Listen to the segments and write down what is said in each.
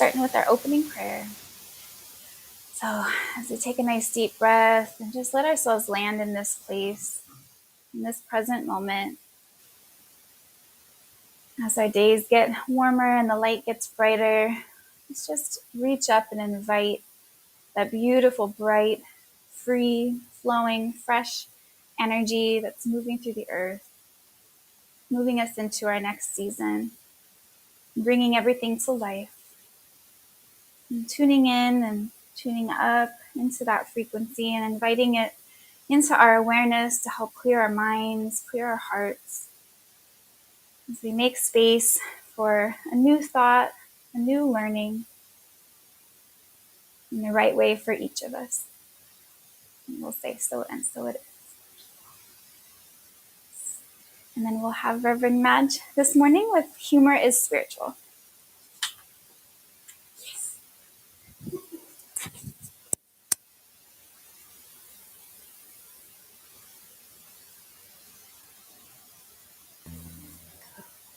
starting with our opening prayer. So as we take a nice deep breath and just let ourselves land in this place, in this present moment, as our days get warmer and the light gets brighter, let's just reach up and invite that beautiful, bright, free, flowing, fresh energy that's moving through the earth, moving us into our next season, bringing everything to life, and tuning in and tuning up into that frequency and inviting it into our awareness to help clear our minds, clear our hearts, as we make space for a new thought, a new learning, in the right way for each of us. And we'll say so, and so it is. And then we'll have Reverend Madge this morning with Humor is Spiritual. Yes.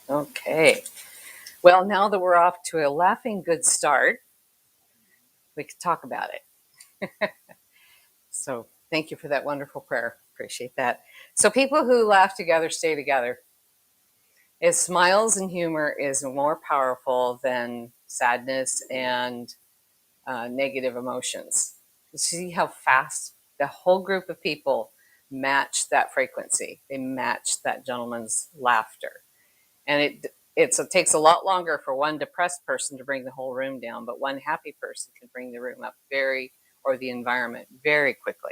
Okay. Well, now that we're off to a laughing good start, we can talk about it. So thank you for that wonderful prayer. Appreciate that. So people who laugh together stay together. As smiles and humor is more powerful than sadness and negative emotions. You see how fast the whole group of people match that frequency. They match that gentleman's laughter. And it takes a lot longer for one depressed person to bring the whole room down, but one happy person can bring the room up or the environment very quickly.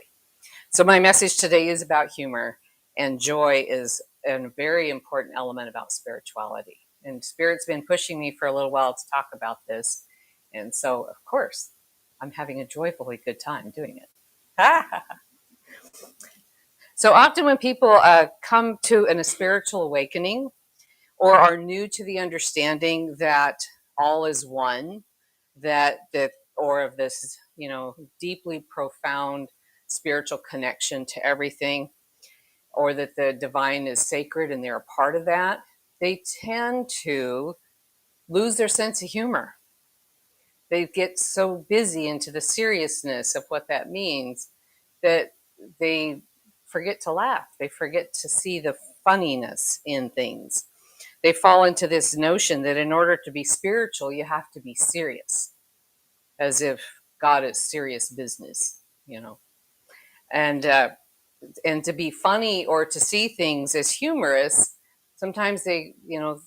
So my message today is about humor, and joy is a very important element about spirituality. And Spirit's been pushing me for a little while to talk about this. And so, of course, I'm having a joyfully good time doing it. So often when people come to a spiritual awakening, or are new to the understanding that all is one, or of this, deeply profound spiritual connection to everything, or that the divine is sacred and they're a part of that, they tend to lose their sense of humor. They get so busy into the seriousness of what that means that they forget to laugh. They forget to see the funniness in things. They fall into this notion that in order to be spiritual, you have to be serious, as if God is serious business, and to be funny or to see things as humorous. Sometimes they,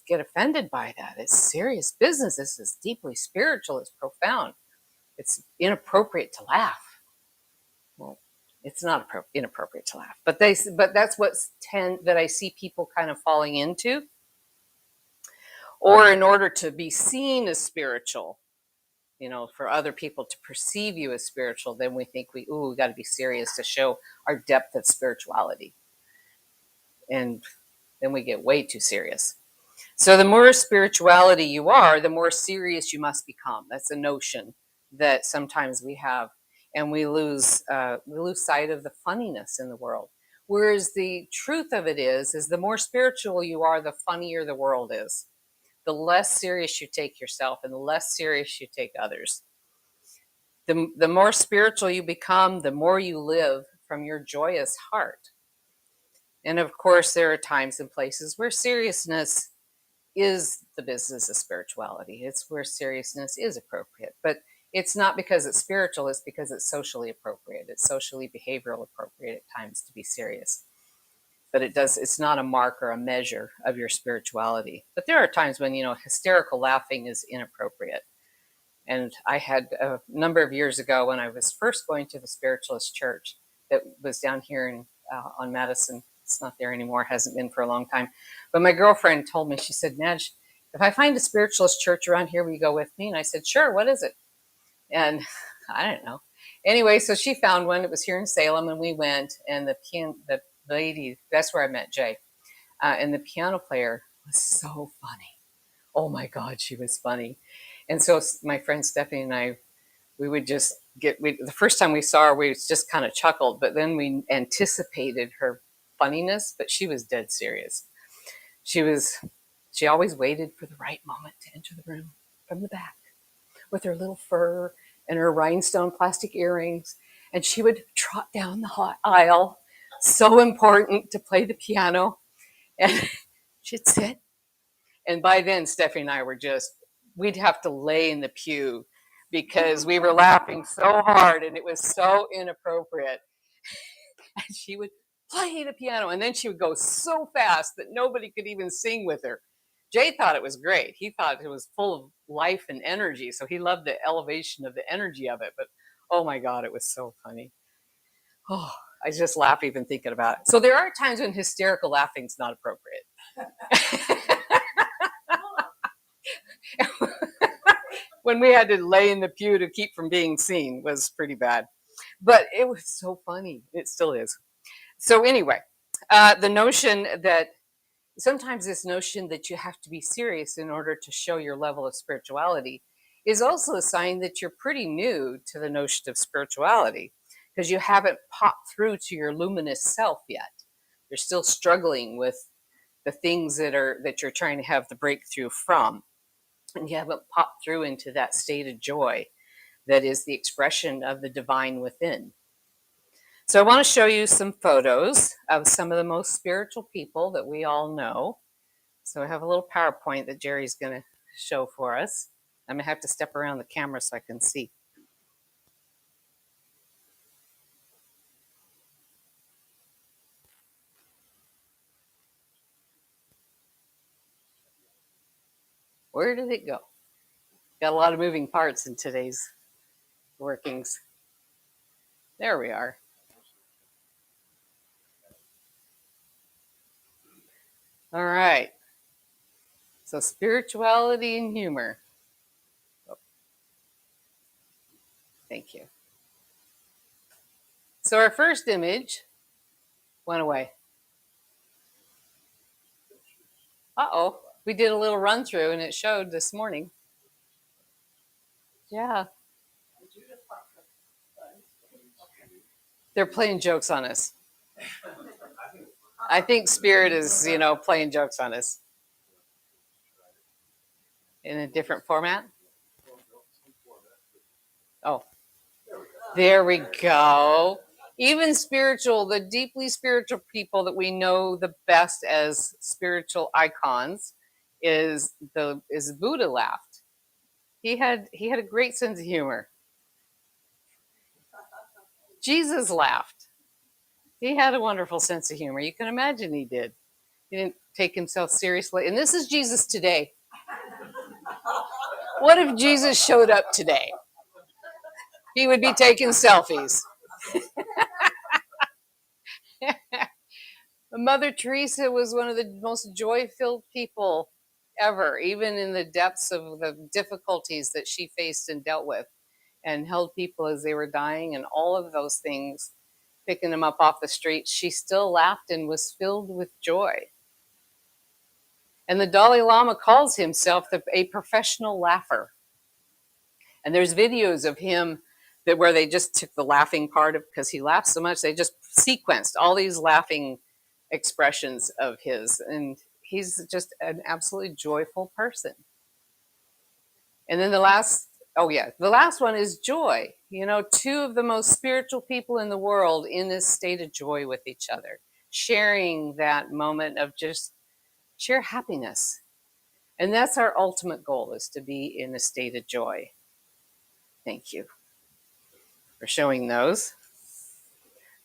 get offended by that. It's serious business. This is deeply spiritual. It's profound. It's inappropriate to laugh. Well, it's not inappropriate to laugh, but that's that I see people kind of falling into. Or in order to be seen as spiritual, for other people to perceive you as spiritual, then we think we got to be serious to show our depth of spirituality. And then we get way too serious. So the more spirituality you are, the more serious you must become. That's a notion that sometimes we have, and we lose sight of the funniness in the world. Whereas the truth of it is the more spiritual you are, the funnier the world is. The less serious you take yourself and the less serious you take others. The more spiritual you become, the more you live from your joyous heart. And of course, there are times and places where seriousness is the business of spirituality. It's where seriousness is appropriate. But it's not because it's spiritual, it's because it's socially appropriate. It's socially behavioral appropriate at times to be serious. But it's not a mark or a measure of your spirituality. But there are times when, hysterical laughing is inappropriate. And I had a number of years ago when I was first going to the spiritualist church that was down here on Madison. It's not there anymore, hasn't been for a long time. But my girlfriend told me, she said, Madge, if I find a spiritualist church around here, will you go with me? And I said, sure, what is it? And I don't know. Anyway, so she found one. It was here in Salem, and we went, and the lady, that's where I met Jay. And the piano player was so funny. Oh my God, she was funny. And so my friend Stephanie and I, we would just the first time we saw her, we just kind of chuckled, but then we anticipated her funniness, but she was dead serious. She always waited for the right moment to enter the room from the back. with her little fur and her rhinestone plastic earrings. And she would trot down the aisle, so important to play the piano. And she'd sit. And by then, Stephanie and I were just, we'd have to lay in the pew because we were laughing so hard and it was so inappropriate. And she would play the piano and then she would go so fast that nobody could even sing with her. Jay thought it was great. He thought it was full of life and energy. So he loved the elevation of the energy of it. But oh my God, it was so funny. Oh, I just laugh even thinking about it. So there are times when hysterical laughing is not appropriate. When we had to lay in the pew to keep from being seen was pretty bad. But it was so funny. It still is. So anyway, the notion that sometimes this notion that you have to be serious in order to show your level of spirituality is also a sign that you're pretty new to the notion of spirituality because you haven't popped through to your luminous self yet. You're still struggling with the things that you're trying to have the breakthrough from, and you haven't popped through into that state of joy that is the expression of the divine within. So I want to show you some photos of some of the most spiritual people that we all know. So I have a little PowerPoint that Jerry's going to show for us. I'm going to have to step around the camera so I can see. Where did it go? Got a lot of moving parts in today's workings. There we are. All right. So spirituality and humor. Oh, thank you. So our first image went away. Uh-oh. We did a little run through and it showed this morning. Yeah. They're playing jokes on us. I think Spirit is, playing jokes on us. In a different format? Oh, there we go. Even spiritual, the deeply spiritual people that we know the best as spiritual icons is Buddha laughed. He had a great sense of humor. Jesus laughed. He had a wonderful sense of humor. You can imagine he did. He didn't take himself seriously. And this is Jesus today. What if Jesus showed up today? He would be taking selfies. Mother Teresa was one of the most joy-filled people ever, even in the depths of the difficulties that she faced and dealt with, and held people as they were dying and all of those things, picking them up off the streets. She still laughed and was filled with joy. And the Dalai Lama calls himself a professional laugher. And there's videos of him where they just took the laughing part of, because he laughs so much, they just sequenced all these laughing expressions of his. And he's just an absolutely joyful person. And then the last one is joy. Two of the most spiritual people in the world in this state of joy with each other, sharing that moment of just sheer happiness. And that's our ultimate goal, is to be in a state of joy. Thank you for showing those.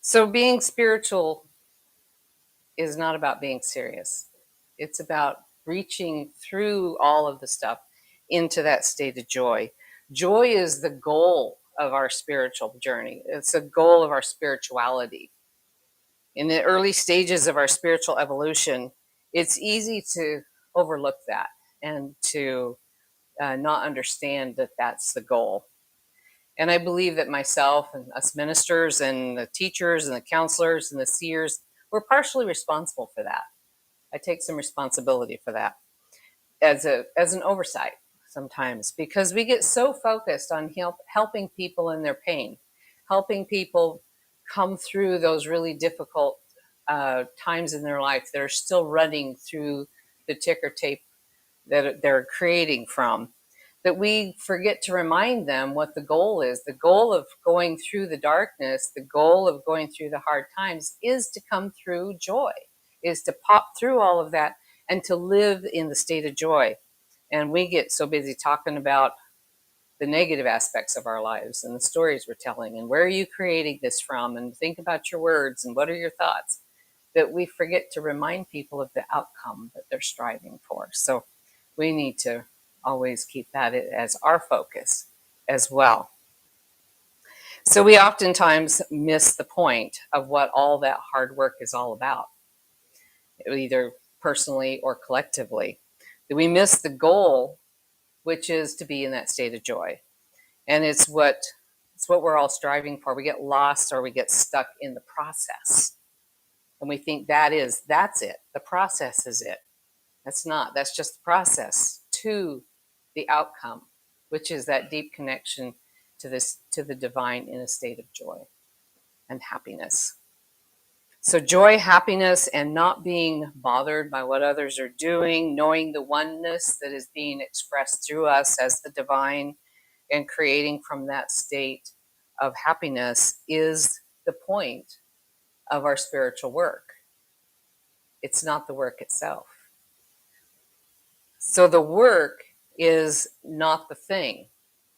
So being spiritual is not about being serious. It's about reaching through all of the stuff into that state of joy. Joy is the goal of our spiritual journey. It's a goal of our spirituality. In the early stages of our spiritual evolution, it's easy to overlook that and to not understand that that's the goal. And I believe that myself and us ministers and the teachers and the counselors and the seers, we're partially responsible for that. I take some responsibility for that as an oversight sometimes, because we get so focused on helping people in their pain, helping people come through those really difficult times in their life that are still running through the ticker tape that they're creating from, that we forget to remind them what the goal is. The goal of going through the darkness, the goal of going through the hard times is to come through joy, is to pop through all of that and to live in the state of joy. And we get so busy talking about the negative aspects of our lives and the stories we're telling and where are you creating this from, and think about your words and what are your thoughts, that we forget to remind people of the outcome that they're striving for. So we need to always keep that as our focus as well. So we oftentimes miss the point of what all that hard work is all about, either personally or collectively. We miss the goal, which is to be in that state of joy. And it's what we're all striving for. We get lost or we get stuck in the process. And we think that's it. The process is it. That's not. That's just the process to the outcome, which is that deep connection to the divine in a state of joy and happiness. So joy, happiness, and not being bothered by what others are doing, knowing the oneness that is being expressed through us as the divine, and creating from that state of happiness is the point of our spiritual work. It's not the work itself. So the work is not the thing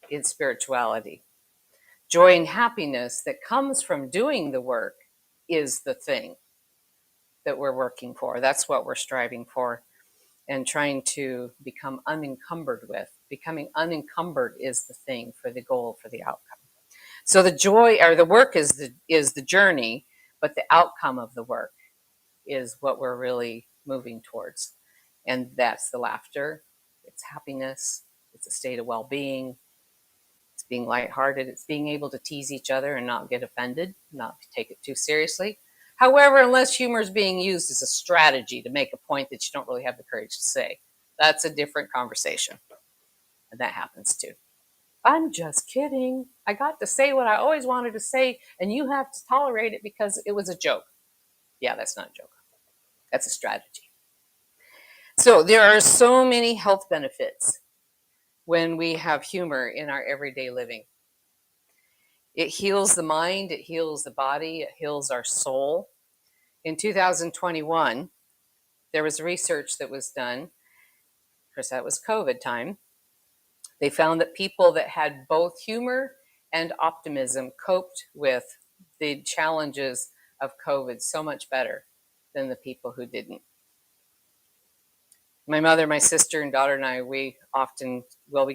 in spirituality. Joy and happiness that comes from doing the work is the thing that we're working for. That's what we're striving for and trying to become unencumbered with. Becoming unencumbered is the thing for the goal, for the outcome. So the joy or the work is the journey, but the outcome of the work is what we're really moving towards. And that's the laughter, it's happiness, it's a state of well-being, it's being lighthearted, it's being able to tease each other and not get offended, not take it too seriously. However, unless humor is being used as a strategy to make a point that you don't really have the courage to say, that's a different conversation. And that happens too. I'm just kidding. I got to say what I always wanted to say, and you have to tolerate it because it was a joke. Yeah, that's not a joke. That's a strategy. So there are so many health benefits when we have humor in our everyday living. It heals the mind, it heals the body, it heals our soul. In 2021, there was research that was done. Of course, that was COVID time. They found that people that had both humor and optimism coped with the challenges of COVID so much better than the people who didn't. My mother, my sister, and daughter and I, we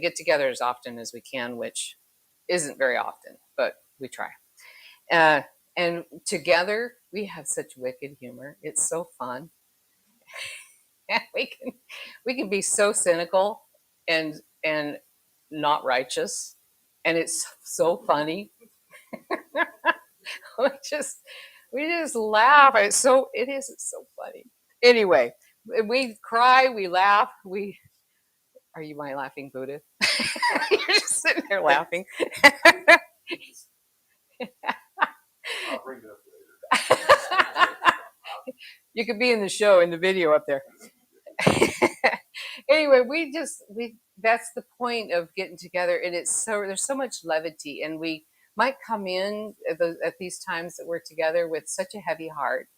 get together as often as we can, which isn't very often, but we try. And together, we have such wicked humor. It's so fun. we can be so cynical and not righteous, and it's so funny. we just laugh. It's so funny. Anyway, we cry, we laugh. Are you my laughing Buddha? You're just sitting there laughing. I'll bring it up later. You could be in the show, in the video up there. Anyway, that's the point of getting together, and there's so much levity, and we might come in at these times that we're together with such a heavy heart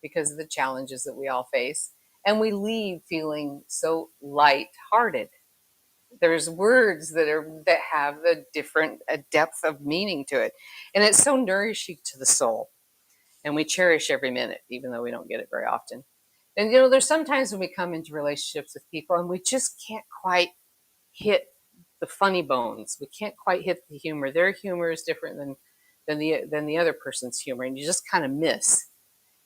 because of the challenges that we all face, and we leave feeling so light-hearted. There's words that have a depth of meaning to it, and it's so nourishing to the soul, and we cherish every minute, even though we don't get it very often. And there's sometimes when we come into relationships with people and we just can't quite hit the funny bones. We can't quite hit the humor. Their humor is different than the other person's humor, and you just kind of miss.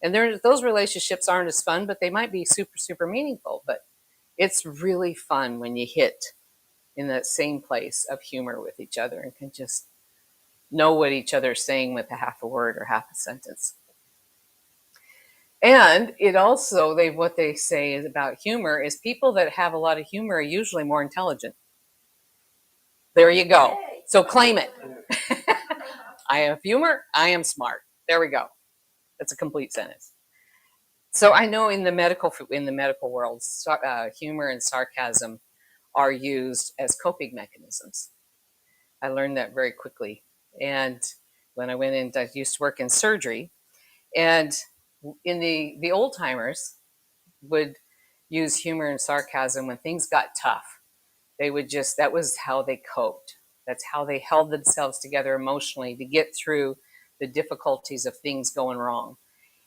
And those relationships aren't as fun, but they might be super, super meaningful. But it's really fun when you hit in that same place of humor with each other and can just know what each other's saying with a half a word or half a sentence. And it also, what they say is about humor is people that have a lot of humor are usually more intelligent. There you go. So claim it. I have humor. I am smart. There we go. That's a complete sentence. So I know in the medical world, humor and sarcasm are used as coping mechanisms. I learned that very quickly. And when I went in, I used to work in surgery. And in the old timers would use humor and sarcasm when things got tough. They would just, that was how they coped. That's how they held themselves together emotionally to get through the difficulties of things going wrong.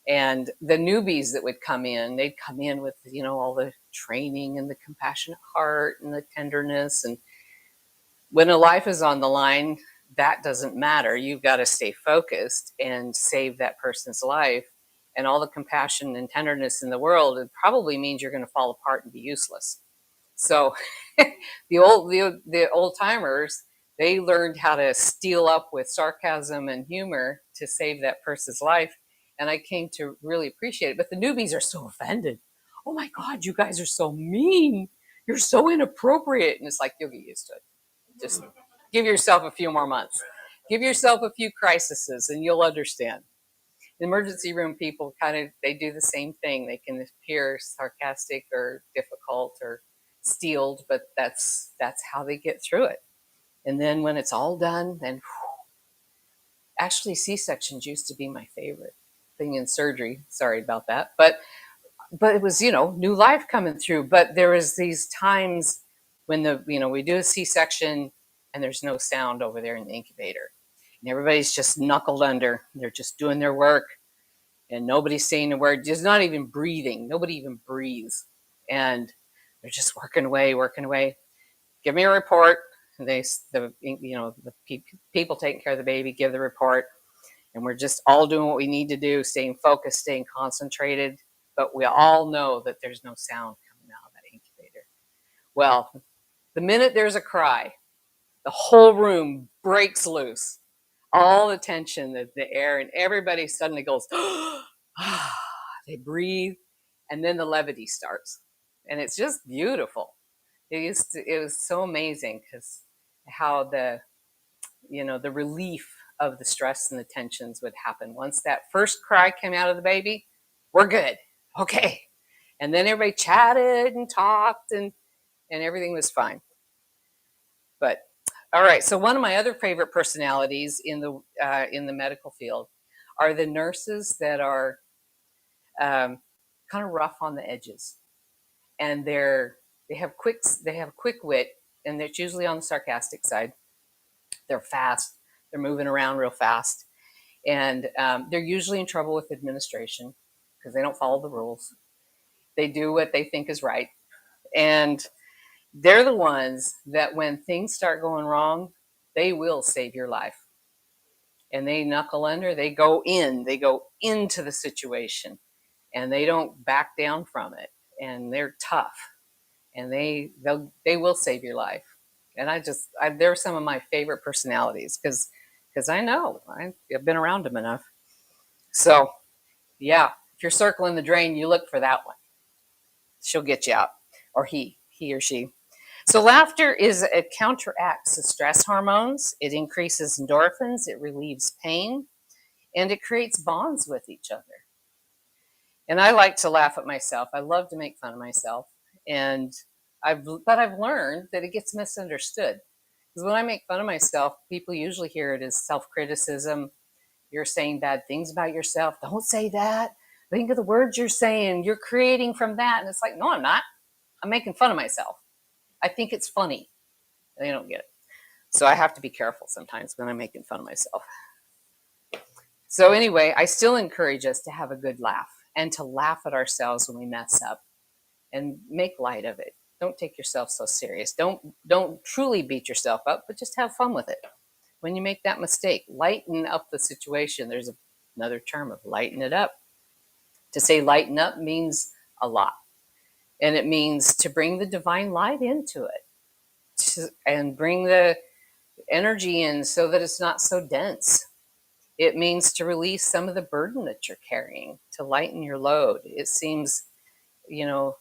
And the newbies that would come in, they'd come in with, all the training and the compassionate heart and the tenderness. And when a life is on the line, that doesn't matter. You've got to stay focused and save that person's life. And all the compassion and tenderness in the world, it probably means you're going to fall apart and be useless. So the old timers, they learned how to steal up with sarcasm and humor to save that person's life. And I came to really appreciate it. But the newbies are so offended. Oh my God, you guys are so mean. You're so inappropriate. And it's like, you'll get used to it. Just give yourself a few more months. Give yourself a few crises and you'll understand. The emergency room people they do the same thing. They can appear sarcastic or difficult or steeled, but that's how they get through it. And then when it's all done, then actually C-sections used to be my favorite thing in surgery. Sorry about that. But it was, new life coming through. But there was these times when we do a C-section and there's no sound over there in the incubator. And everybody's just knuckled under. They're just doing their work. And nobody's saying a word, just not even breathing. Nobody even breathes. And they're just working away. Give me a report. And the people taking care of the baby give the report. And we're just all doing what we need to do, staying focused, staying concentrated. But we all know that there's no sound coming out of that incubator. Well, the minute there's a cry, the whole room breaks loose. All the tension, the air, and everybody suddenly goes, they breathe, and then the levity starts. And it's just beautiful. It was so amazing because how the relief of the stress and the tensions would happen. Once that first cry came out of the baby, we're good. Okay. And then everybody chatted and talked and everything was fine. But all right, so one of my other favorite personalities in the medical field are the nurses that are kind of rough on the edges, and they have quick wit, and it's usually on the sarcastic side. They're fast, they're moving around real fast, and they're usually in trouble with administration because they don't follow the rules. They do what they think is right, and they're the ones that when things start going wrong, they will save your life. And they knuckle under, they go into the situation, and they don't back down from it. And they're tough, and they will save your life. And they're some of my favorite personalities because I know I've been around them enough. So yeah, if you're circling the drain, you look for that one. She'll get you out, or he or she. So laughter it counteracts the stress hormones. It increases endorphins. It relieves pain, and it creates bonds with each other. And I like to laugh at myself. I love to make fun of myself, but I've learned that it gets misunderstood. Because when I make fun of myself, people usually hear it as self-criticism. You're saying bad things about yourself. Don't say that. Think of the words you're saying. You're creating from that. And it's like, no, I'm not. I'm making fun of myself. I think it's funny. They don't get it. So I have to be careful sometimes when I'm making fun of myself. So anyway, I still encourage us to have a good laugh and to laugh at ourselves when we mess up and make light of it. Don't take yourself so serious. Don't truly beat yourself up, but just have fun with it. When you make that mistake, lighten up the situation. There's another term of lighten it up. To say lighten up means a lot. And it means to bring the divine light into it and bring the energy in so that it's not so dense. It means to release some of the burden that you're carrying, to lighten your load. It seems,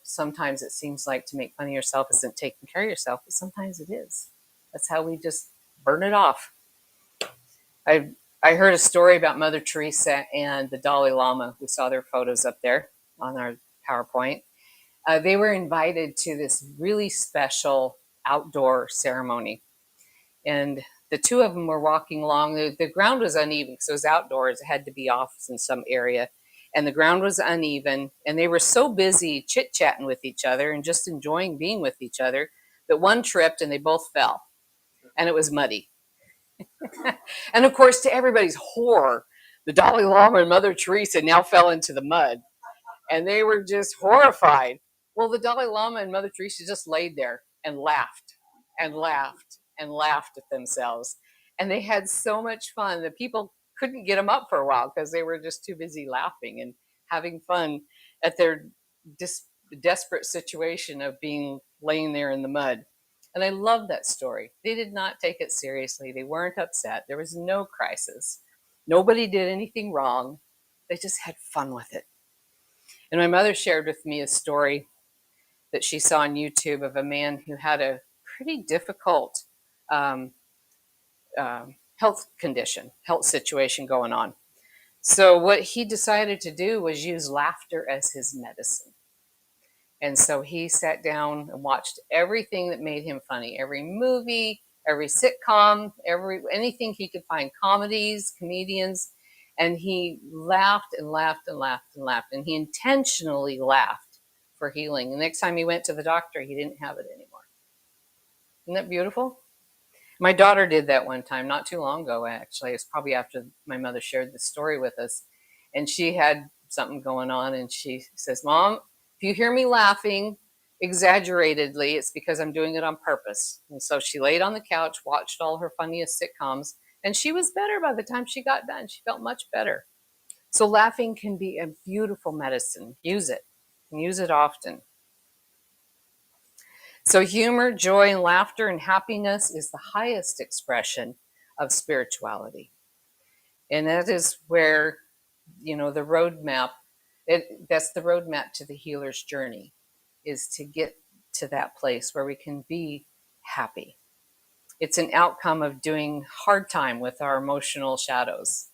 sometimes it seems like to make fun of yourself isn't taking care of yourself, but sometimes it is. That's how we just burn it off. I heard a story about Mother Teresa and the Dalai Lama. We saw their photos up there on our PowerPoint. They were invited to this really special outdoor ceremony. And the two of them were walking along. The ground was uneven because it was outdoors. It had to be off in some area. And the ground was uneven. And they were so busy chit-chatting with each other and just enjoying being with each other that one tripped and they both fell. And it was muddy. And of course, to everybody's horror, the Dalai Lama and Mother Teresa now fell into the mud. And they were just horrified. Well, the Dalai Lama and Mother Teresa just laid there and laughed and laughed and laughed at themselves. And they had so much fun that people couldn't get them up for a while because they were just too busy laughing and having fun at their desperate situation of being laying there in the mud. And I love that story. They did not take it seriously. They weren't upset. There was no crisis. Nobody did anything wrong. They just had fun with it. And my mother shared with me a story that she saw on YouTube of a man who had a pretty difficult um, health condition, health situation going on. So what he decided to do was use laughter as his medicine. And so he sat down and watched everything that made him funny, every movie, every sitcom, anything he could find, comedies, comedians, and he laughed and laughed and laughed and laughed. And he intentionally laughed for healing. The next time he went to the doctor, he didn't have it anymore. Isn't that beautiful? My daughter did that one time, not too long ago, actually. It was probably after my mother shared the story with us. And she had something going on, and she says, Mom, if you hear me laughing exaggeratedly, it's because I'm doing it on purpose. And so she laid on the couch, watched all her funniest sitcoms, and she was better by the time she got done. She felt much better. So laughing can be a beautiful medicine. Use it, and use it often. So humor, joy, and laughter and happiness is the highest expression of spirituality. And that is where, the roadmap, that's the roadmap to the healer's journey, is to get to that place where we can be happy. It's an outcome of doing hard time with our emotional shadows.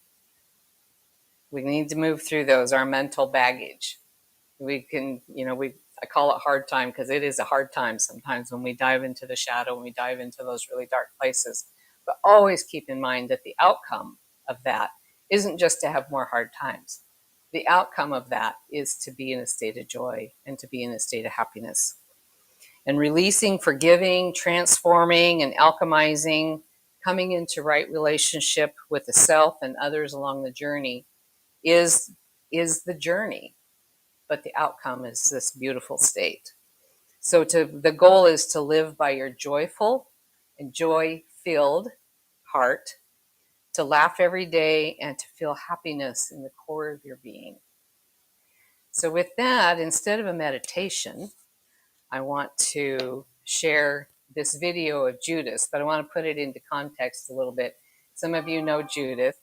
We need to move through those, our mental baggage. We can, I call it hard time because it is a hard time sometimes when we dive into the shadow, when we dive into those really dark places. But always keep in mind that the outcome of that isn't just to have more hard times. The outcome of that is to be in a state of joy and to be in a state of happiness. And releasing, forgiving, transforming, and alchemizing, coming into right relationship with the self and others along the journey is the journey. But the outcome is this beautiful state. So the goal is to live by your joyful and joy-filled heart, to laugh every day, and to feel happiness in the core of your being. So with that, instead of a meditation, I want to share this video of Judith, but I want to put it into context a little bit. Some of you know Judith.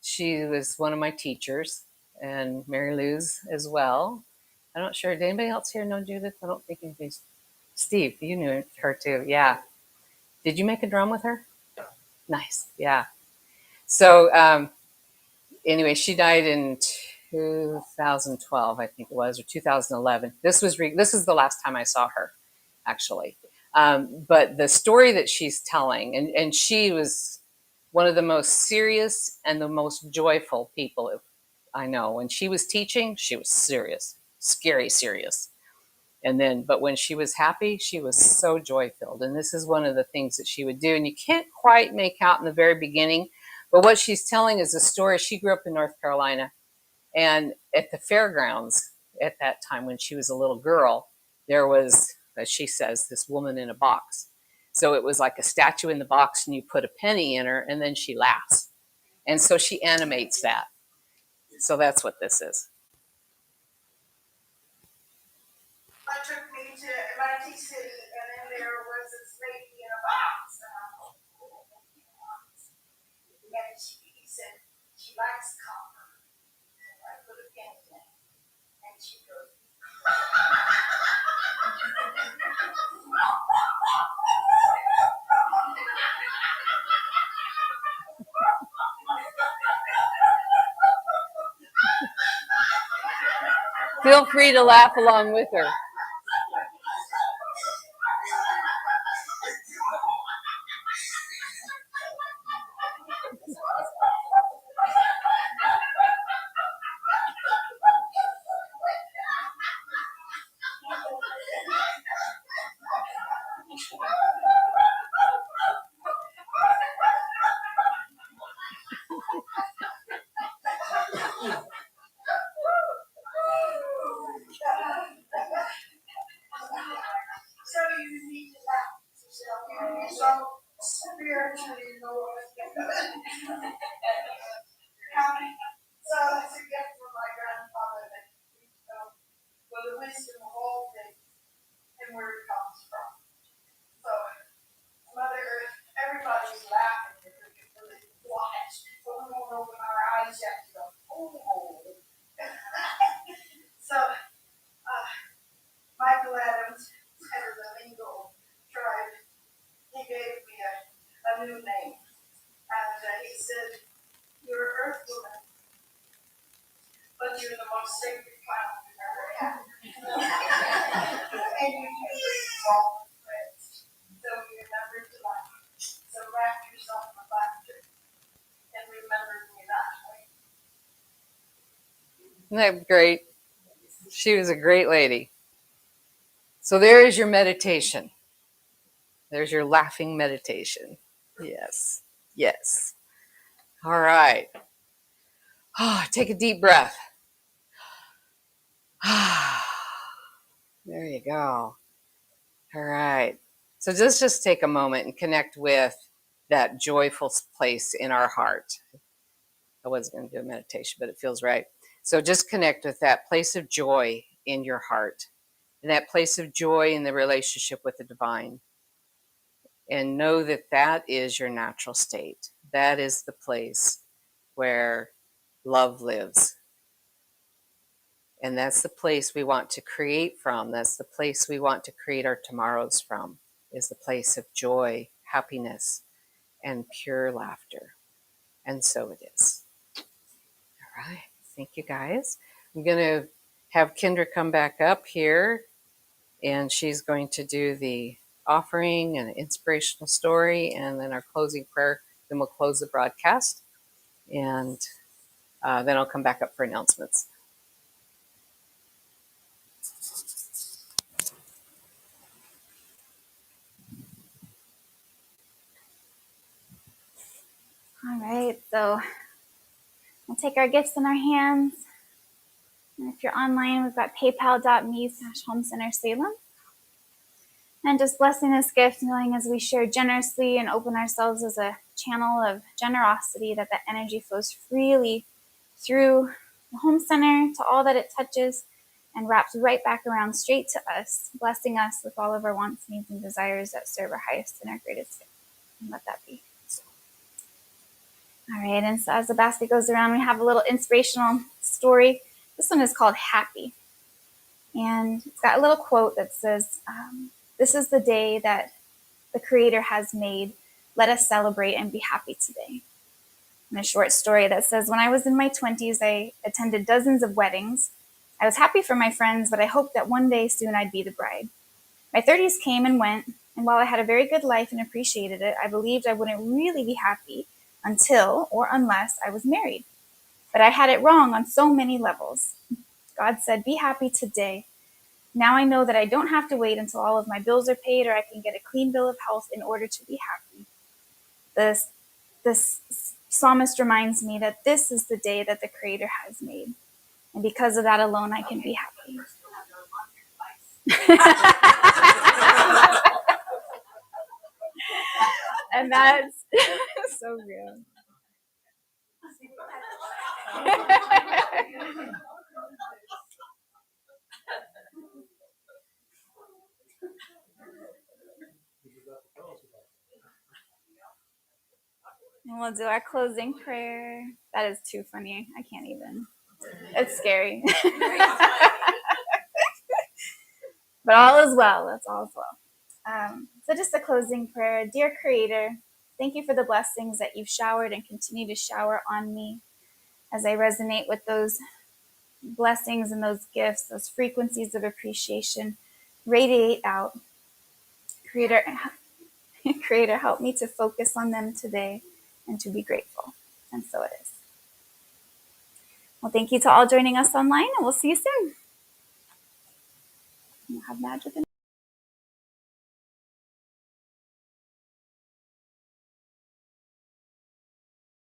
She was one of my teachers, and Mary Lou's as well. I'm not sure. Did anybody else here know Judith? I don't think anybody's. Steve, you knew her too. Yeah. Did you make a drum with her? Nice. Yeah. So anyway, she died in 2012, I think it was, or 2011. This is the last time I saw her, actually. But the story that she's telling, and she was one of the most serious and the most joyful people I know. When she was teaching, she was serious, scary serious. But when she was happy, she was so joy-filled. And this is one of the things that she would do. And you can't quite make out in the very beginning, but what she's telling is a story. She grew up in North Carolina. And at the fairgrounds at that time, when she was a little girl, there was, as she says, this woman in a box. So it was like a statue in the box, and you put a penny in her, and then she laughs. And so she animates that. So that's what this is. Took me to Atlantic City, and then there was this lady in a box. And he said she likes copper. So I put a penny in, and she goes. Feel free to laugh along with her. Unfortunately, no one has been So it's a gift from my grandfather that for the wisdom of all things and where it comes from. So Mother Earth, everybody's laughing because it's really quiet. So we won't open our eyes yet to go, oh. So Michael Adams, head of the Mingo tribe, he gave me a new name. And he said, you're Earth woman, but you're the most sacred clown we've ever had. And you can bring all the friends. So remember to laugh. So wrap yourself in laughter and remember me that way. Isn't that great? She was a great lady. So there is your meditation. There's your laughing meditation. Yes. Yes. All right. Oh, take a deep breath. There you go. All right. So just take a moment and connect with that joyful place in our heart. I was going to do a meditation, but it feels right. So just connect with that place of joy in your heart, and that place of joy in the relationship with the divine. And know that that is your natural state. That is the place where love lives. And that's the place we want to create from. That's the place we want to create our tomorrows from, is the place of joy, happiness, and pure laughter. And so it is. All right. Thank you, guys. I'm going to have Kendra come back up here, and she's going to do the offering and an inspirational story, and then our closing prayer. Then we'll close the broadcast, and then I'll come back up for announcements. All right, so we'll take our gifts in our hands. And if you're online, we've got paypal.me/homecentersalem. And just blessing this gift, knowing as we share generously and open ourselves as a channel of generosity, that that energy flows freely through the home center to all that it touches and wraps right back around straight to us, blessing us with all of our wants, needs, and desires that serve our highest and our greatest good. And let that be. All right, and so as the basket goes around, we have a little inspirational story. This one is called Happy. And it's got a little quote that says, this is the day that the Creator has made. Let us celebrate and be happy today. And a short story that says, when I was in my 20s, I attended dozens of weddings. I was happy for my friends, but I hoped that one day soon I'd be the bride. My 30s came and went, and while I had a very good life and appreciated it, I believed I wouldn't really be happy until or unless I was married. But I had it wrong on so many levels. God said, be happy today. Now I know that I don't have to wait until all of my bills are paid or I can get a clean bill of health in order to be happy. This psalmist reminds me that this is the day that the Creator has made. And because of that alone, I can be happy. And that's so real. And we'll do our closing prayer. That is too funny. I can't even. It's scary. But all is well. That's all is well. So just a closing prayer. Dear Creator, thank you for the blessings that you've showered and continue to shower on me. As I resonate with those blessings and those gifts, those frequencies of appreciation, radiate out. Creator, Creator, help me to focus on them today and to be grateful. And so it is. Well, thank you to all joining us online, and we'll see you soon. We'll have Madge with